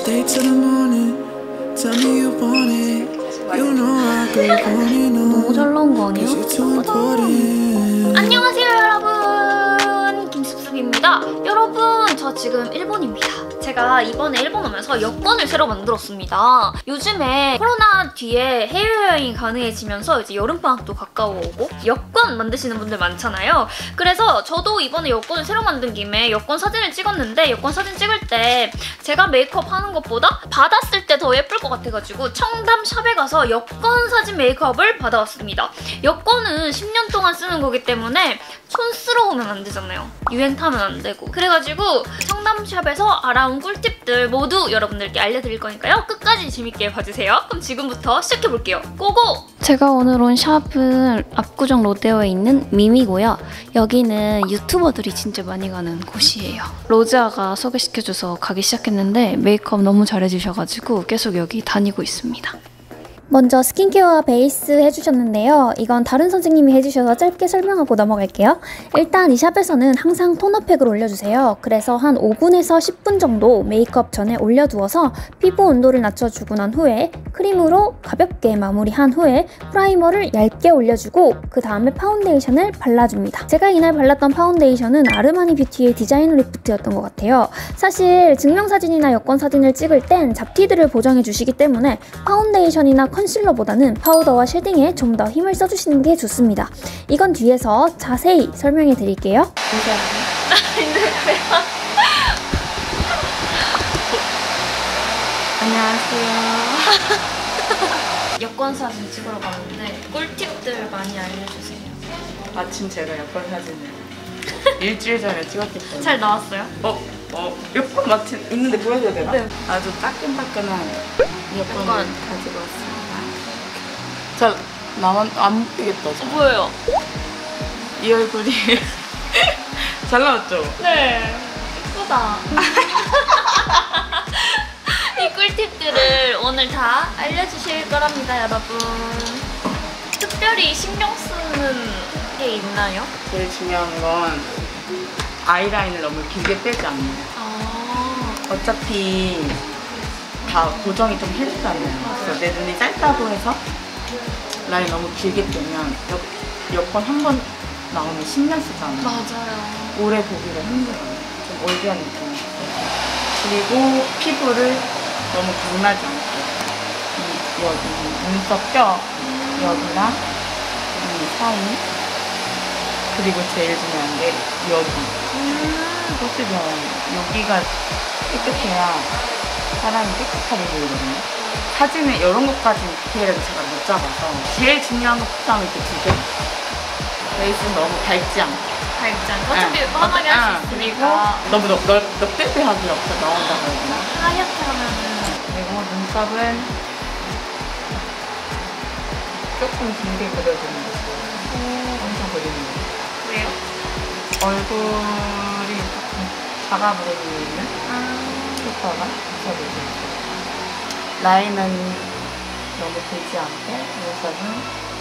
Stay till the morning. Tell me you want it. You know I go on and on. 너무 잘 나온 거 아니에요? You're too important. 안녕하세요 여러분, 김숙숙입니다. 여러분, 저 지금 일본입니다. 제가 이번에 일본 오면서 여권을 새로 만들었습니다. 요즘에 코로나 뒤에 해외여행이 가능해지면서 이제 여름방학도 가까워오고 여권 만드시는 분들 많잖아요. 그래서 저도 이번에 여권을 새로 만든 김에 여권 사진을 찍었는데, 여권 사진 찍을 때 제가 메이크업 하는 것보다 받았을 때 더 예쁠 것 같아가지고 청담샵에 가서 여권 사진 메이크업을 받아왔습니다. 여권은 10년 동안 쓰는 거기 때문에 촌스러우면 안 되잖아요. 유행 타면 안 되고. 그래가지고 청담샵에서 알아온 꿀팁들 모두 여러분들께 알려드릴 거니까요. 끝까지 재밌게 봐주세요. 그럼 지금부터 시작해볼게요. 고고! 제가 오늘 온 샵은 압구정 로데오에 있는 미미고요. 여기는 유튜버들이 진짜 많이 가는 곳이에요. 로즈아가 소개시켜줘서 가기 시작했는데 메이크업 너무 잘해주셔가지고 계속 여기 다니고 있습니다. 먼저 스킨케어 베이스 해주셨는데요. 이건 다른 선생님이 해주셔서 짧게 설명하고 넘어갈게요. 일단 이 샵에서는 항상 토너팩을 올려주세요. 그래서 한 5분에서 10분 정도 메이크업 전에 올려두어서 피부 온도를 낮춰주고 난 후에 크림으로 가볍게 마무리한 후에 프라이머를 얇게 올려주고 그 다음에 파운데이션을 발라줍니다. 제가 이날 발랐던 파운데이션은 아르마니 뷰티의 디자이너 리프트였던 것 같아요. 사실 증명사진이나 여권사진을 찍을 땐 잡티들을 보정해주시기 때문에 파운데이션이나 컨실러보다는 파우더와 쉐딩에 좀 더 힘을 써주시는 게 좋습니다. 이건 뒤에서 자세히 설명해 드릴게요. 안녕하세요. 여권 사진 찍으러 가는데 꿀팁들 많이 알려주세요. 마침 제가 여권 사진을 일주일 전에 찍었기 때문에. 잘 나왔어요? 여권 마침 있는데 보여줘야 되나? 네. 아주 따끈따끈한 여권을 가지고 왔습니다. 잘 나만 안 보이겠다. 보여요. 이 얼굴이 잘 나왔죠? 네. 예쁘다. 이 꿀팁들을 오늘 다 알려주실 거랍니다, 여러분. 특별히 신경 쓰는 게 있나요? 제일 중요한 건 아이라인을 너무 길게 빼지 않는 거. 어차피 다 고정이 좀 해주잖아요. 그래서 내 눈이 짧다고 해서 라인 너무 길게 빼면 여권 한 번 나오면 10년 쓰잖아요. 맞아요. 오래 보기가 힘들어요. 좀 올드한 느낌이 있어요. 그리고 피부를 너무 강하지 않게 여기 눈썹 뼈 여기나 이 사이, 그리고 제일 중요한 게 여기 껍질은 여기가 깨끗해야 사람이 깨끗하게 보이거든요. 사진에 이런 것까지 디테일하게 제가 못 잡아서 제일 중요한 것 포함 이렇게 두 개. 베이스는 너무 밝지 않고. 밝지 않고. 어차피 뻔하게 할 수 있으니까. 너무 넉넉하게 없어 나온다고 해야 되나? 하얗게 하면은. 그리고 눈썹은 조금 길게 그려주는 거. 엄청 그리는 거. 왜요? 얼굴이 조금 작아 보이는 효과가 있어요. 라인은 너무 길지 않고 눈썹은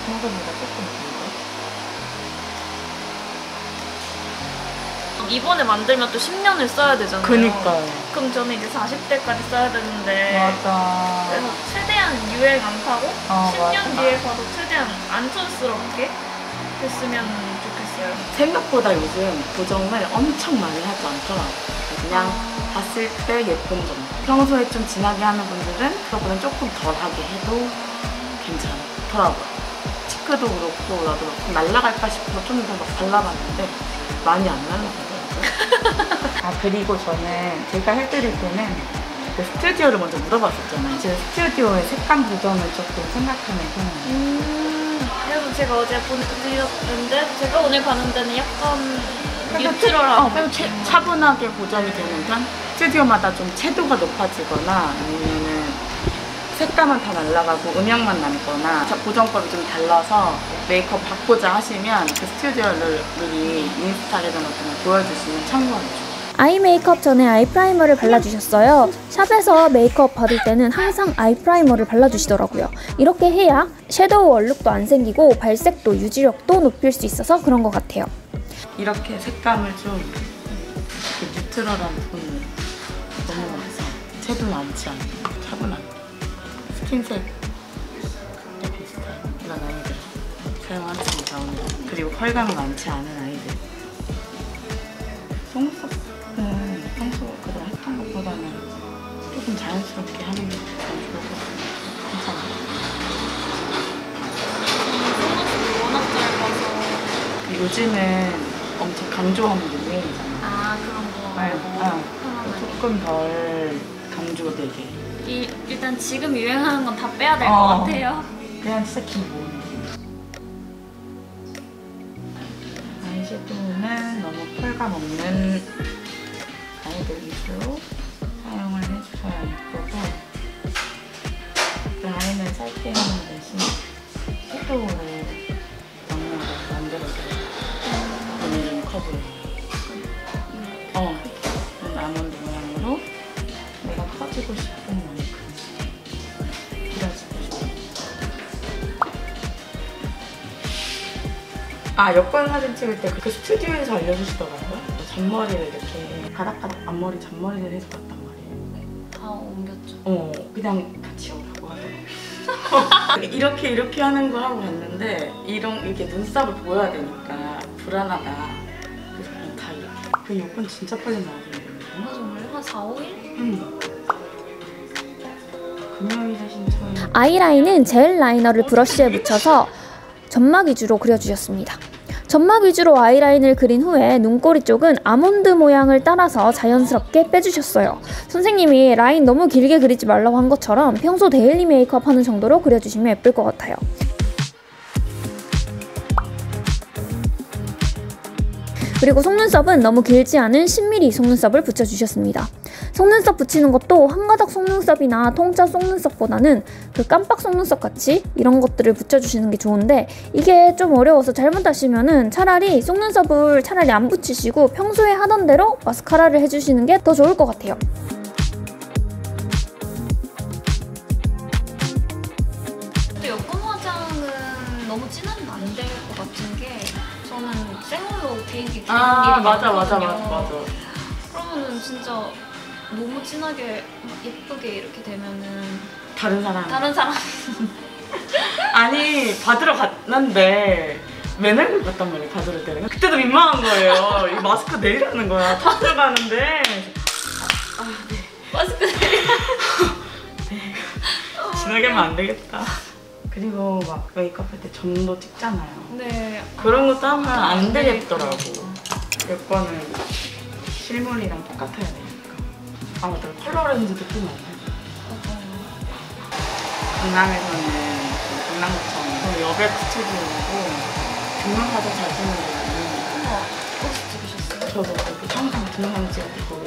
평소보다 조금 길고. 이번에 만들면 또 10년을 써야 되잖아요. 그니까요. 그럼 저는 이제 40대까지 써야 되는데. 맞아. 그래서 최대한 유행 안 타고 10년 맞아. 뒤에 봐도 최대한 안 촌스럽게 됐으면 좋겠어요. 생각보다 요즘 보정을 엄청 많이 하지 않더라고요. 그냥 봤을 때 예쁜 정도. 평소에 좀 진하게 하는 분들은 그거보다 조금 덜하게 해도 괜찮더라고요. 치크도 그렇고 나도 좀 날라갈까 싶어서 좀 더 막 발라봤는데 많이 안 날라가더라고요. 그리고 저는 제가 해드릴 때는 그 스튜디오를 먼저 물어봤었잖아요. 제 스튜디오의 색감 보정을 조금 생각하는 편이에요. 그래서 제가 어제 보내드렸는데 제가 오늘 가는 데는 약간 뉴트럴하고 차분하게 보정이 되는 편? 스튜디오마다 좀 채도가 높아지거나 아니면은 색감은 다 날아가고 음영만 남거나 보정법이 좀 달라서 메이크업 바꾸자 하시면 그 스튜디오를 미리 인스타 계정 같은 거 보여주시면 참고해주세요. 아이 메이크업 전에 아이 프라이머를 발라주셨어요. 샵에서 메이크업 받을 때는 항상 아이 프라이머를 발라주시더라고요. 이렇게 해야 섀도우 얼룩도 안 생기고 발색도 유지력도 높일 수 있어서 그런 것 같아요. 이렇게 색감을 좀 이렇게 뉴트럴한 톤으로 넘어가서 채도 많지 않아. 차분한 스킨색 비슷한 이런 아이들 사용하겠습니다 오늘. 그리고 펄감이 많지 않은 아이들. 속눈썹은 평소 그래 했던 것보다는 조금 자연스럽게 하는 게 더 좋을 것 같아요. 괜찮아요. 속눈썹이 워낙 짧아서. 요즘은 엄청 강조하는 게 유행이잖아. 아, 그런 거 말고. 조금 덜 강조되게. 일단 지금 유행하는 건 다 빼야 될 것 같아요. 그냥 진짜 기본. 아이섀도우는 너무 펄감 없는 아이들 위주로 사용을 해주셔야 예쁘고, 그 아이는 살게 하는 대신 섀도우를 영양을 만들어줘요. 오늘은 컵으로. 아몬드 모양으로 내가 커지고 싶은 만큼 길어지고 싶어. 여권 사진 찍을 때 그 스튜디오에서 알려주시더라고요. 잔머리를 이렇게 바닥바닥 앞머리 잔머리를 해서 봤단 말이에요. 다 옮겼죠. 그냥 같이 오라고 하더라고요. 이렇게 하는 거 하고 갔는데 이렇게 눈썹을 보여야 되니까 불안하다. 그래서 그냥 다 이렇게. 그 여권 진짜 빨리 나왔는데. 정말 한 4, 5일? 금요일에 신청. 아이라인은 젤 라이너를 브러쉬에 묻혀서 점막 위주로 그려주셨습니다. 점막 위주로 아이라인을 그린 후에 눈꼬리 쪽은 아몬드 모양을 따라서 자연스럽게 빼주셨어요. 선생님이 라인 너무 길게 그리지 말라고 한 것처럼 평소 데일리 메이크업 하는 정도로 그려주시면 예쁠 것 같아요. 그리고 속눈썹은 너무 길지 않은 10mm 속눈썹을 붙여주셨습니다. 속눈썹 붙이는 것도 한가닥 속눈썹이나 통짜 속눈썹보다는 그 깜빡 속눈썹 같이 이런 것들을 붙여주시는 게 좋은데, 이게 좀 어려워서 잘못하시면은 차라리 속눈썹을 안 붙이시고 평소에 하던 대로 마스카라를 해주시는 게 더 좋을 것 같아요. 근데 여권 화장은 너무 진하면 안 될 것 같은 게, 저는 생얼로 베이비 기르는 일이 맞아. 많거든요. 그러면은 진짜 너무 진하게 예쁘게 이렇게 되면은 다른 사람. 아니 받으러 갔는데 맨날 갔단 말이에요. 받을 때는. 그때도 민망한 거예요. 이 마스크 내리라는 거야. 받으러 가는데. 네. 마스크 네. 진하게 하면 안 되겠다. 그리고 막 메이크업 할 때 점도 찍잖아요. 네. 그런 것도 하면 안 되겠더라고. 여권은 실물이랑 똑같아야 되니까. 맞아. 컬러 렌즈도 좀 많아요. 강남에서는 강남구청에서 여백 스튜디오고 동영상도 잘 찍는 데가 어디서 찍으셨어요? 저도 그 평생 동영상 찍을 때 거기.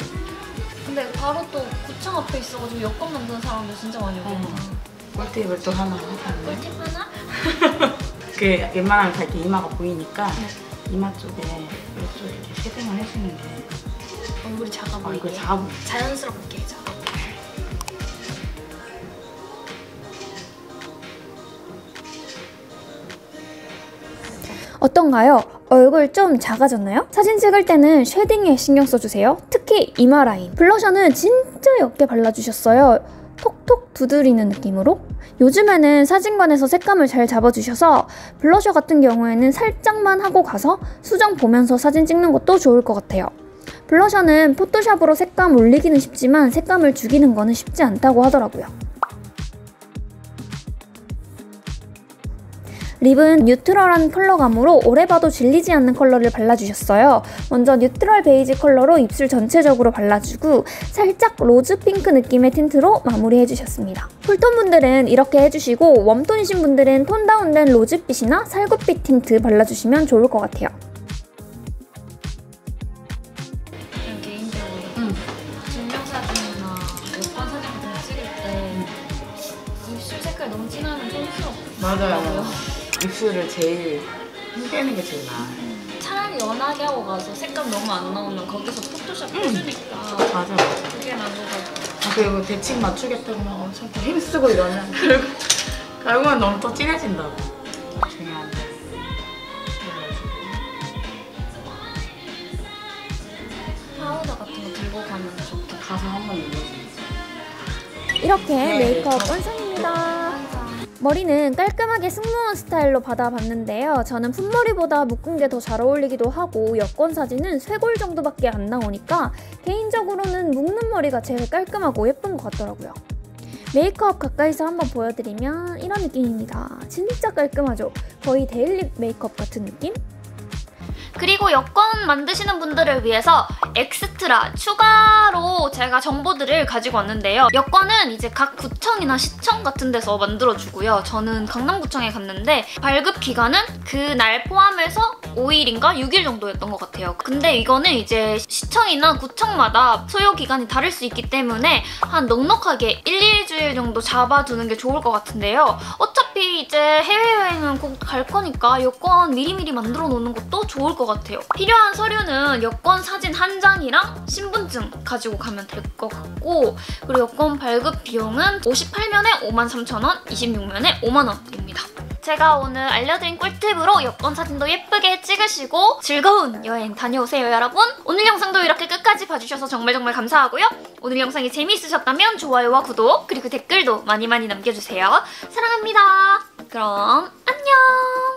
근데 바로 또 구청 앞에 있어가지고 여권 만드는 사람들 진짜 많이 오겠다. 꿀팁을 또 하나 하셨네. 꿀팁 하나? 그 웬만하면 다 이렇게 이마가 보이니까 이마 쪽에 이쪽 이렇게 쉐딩을 해주는 게 얼굴이 작아 보이게. 얼굴 작아 보이게. 자연스럽게 작아 보이게. 어떤가요? 얼굴 좀 작아졌나요? 사진 찍을 때는 쉐딩에 신경 써주세요. 특히 이마 라인. 블러셔는 진짜 옅게 발라주셨어요. 톡톡 두드리는 느낌으로. 요즘에는 사진관에서 색감을 잘 잡아주셔서 블러셔 같은 경우에는 살짝만 하고 가서 수정 보면서 사진 찍는 것도 좋을 것 같아요. 블러셔는 포토샵으로 색감 올리기는 쉽지만 색감을 죽이는 거는 쉽지 않다고 하더라고요. 립은 뉴트럴한 컬러감으로 오래 봐도 질리지 않는 컬러를 발라주셨어요. 먼저 뉴트럴 베이지 컬러로 입술 전체적으로 발라주고 살짝 로즈 핑크 느낌의 틴트로 마무리해주셨습니다. 쿨톤 분들은 이렇게 해주시고 웜톤이신 분들은 톤 다운된 로즈빛이나 살구빛 틴트 발라주시면 좋을 것 같아요. 저는 개인적으로 증명사진이나 여권 사진 같은 거 찍을 때 입술 색깔 너무 진하면 촌스럽더라고요. 맞아요. 입술을 제일 힘빼는 게 제일 나아요. 차라리 연하게 하고 가서 색감 너무 안 나오면 거기서 포토샵 해주니까 맞아. 그게 나은 것 같아요. 그리고 대칭 맞추겠다고 막 엄청 또 힘쓰고 이러면 결국은 너무 또 진해진다고. 중요한 거. 파우더 같은 거 들고 가면 좋겠다. 가서 한번 눌러주세요. 이렇게 네, 메이크업 완성입니다. 머리는 깔끔하게 승무원 스타일로 받아봤는데요. 저는 풋머리보다 묶은 게 더 잘 어울리기도 하고 여권 사진은 쇄골 정도밖에 안 나오니까 개인적으로는 묶는 머리가 제일 깔끔하고 예쁜 것 같더라고요. 메이크업 가까이서 한번 보여드리면 이런 느낌입니다. 진짜 깔끔하죠? 거의 데일리 메이크업 같은 느낌? 그리고 여권 만드시는 분들을 위해서 엑스트라 추가로 제가 정보들을 가지고 왔는데요. 여권은 이제 각 구청이나 시청 같은 데서 만들어주고요. 저는 강남구청에 갔는데 발급 기간은 그날 포함해서 5일인가 6일 정도였던 것 같아요. 근데 이거는 이제 시청이나 구청마다 소요 기간이 다를 수 있기 때문에 한 넉넉하게 1, 2주일 정도 잡아두는 게 좋을 것 같은데요. 어차피 이제 해외여행은 곧 갈 거니까 여권 미리미리 만들어 놓는 것도 좋을 것 같아요. 필요한 서류는 여권 사진 한 장이랑 신분증 가지고 가면 될 것 같고, 그리고 여권 발급 비용은 58면에 53,000원, 26면에 5만원입니다. 제가 오늘 알려드린 꿀팁으로 여권 사진도 예쁘게 찍으시고 즐거운 여행 다녀오세요, 여러분. 오늘 영상도 이렇게 끝까지 봐주셔서 정말 감사하고요. 오늘 영상이 재미있으셨다면 좋아요와 구독 그리고 댓글도 많이 남겨주세요. 사랑합니다. 그럼 안녕.